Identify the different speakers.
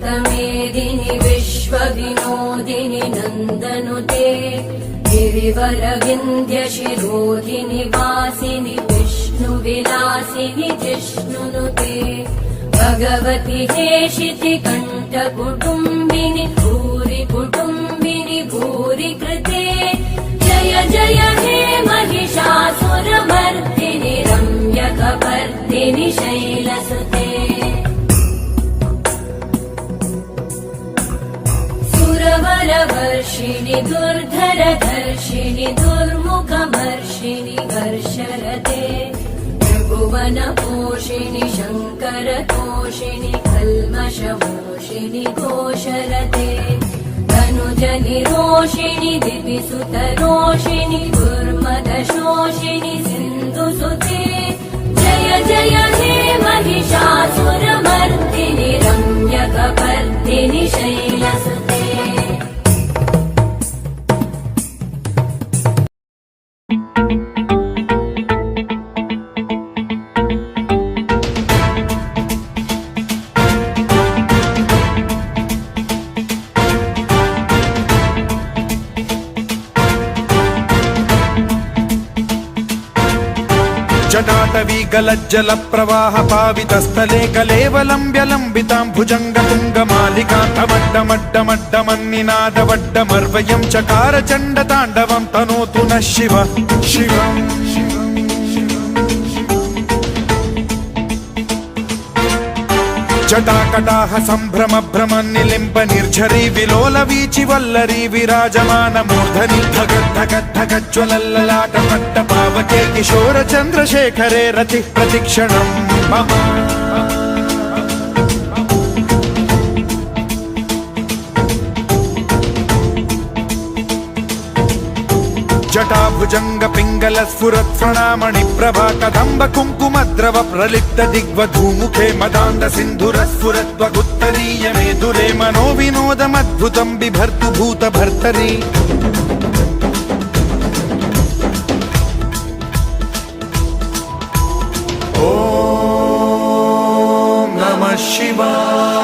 Speaker 1: अनन्तमेदिनि विश्वविनोदिनि नन्दनुते गिरिवरविन्ध्यशिरोधिनि वासिनि विष्णुविलासिनि जिष्णुनुते भगवति हेशिति कण्ठकुटुम्बिनि भूरि कुटुम्बिनि भूरि कृते जय जय हे महिषासुरमर्दिनि रम्यकपर्दिनि शैलसुते सुरवरवर्षिणि दुर्धरधर्षिणि दुर्मुखमर्षिणि वर्षरते त्रिभुवनपोषिणि शङ्करतोषिणि कल्मषमोषिणि घोषरते तनुजनिरोषिणि दिविसुतरोषिणि दुर्मदशोषिणि सिन्धुसुते जय जय हे महिषासुरमर्दिनि रम्यकपर्दिनि शैलसुते
Speaker 2: जटाटवी गलज्जल प्रवाह पावितस्थले कलेवलम्ब्य लम्बितां भुजङ्गतुङ्गमालिकान्तमड्डमड्डमड्डमन्निनादवड्डमर्वयं चकार चण्डताण्डवं तनोतु नः शिव शिवम् जटाकटाह सम्भ्रम भ्रम निलिम्ब निर्झरी विलोल वीचि वल्लरी विराजमान मूर्धनि धगद्धगद्धगज्ज्वलल्ललाट पट्ट पावके किशोर चन्द्रशेखरे रतिः प्रतिक्षणम् मम जटाभुजंग पिंगल स्फुरत् प्रणामणि प्रभा कदम्ब कुङ्कुमद्रव प्रलिप्त दिग्वधूमुखे मदान्ध सिन्धुर स्फुरत्वगुत्तरीय मेदुरे मनोविनोदमद्भुतं बिभर्तु भूत भर्तरि ॐ नमः शिवाय।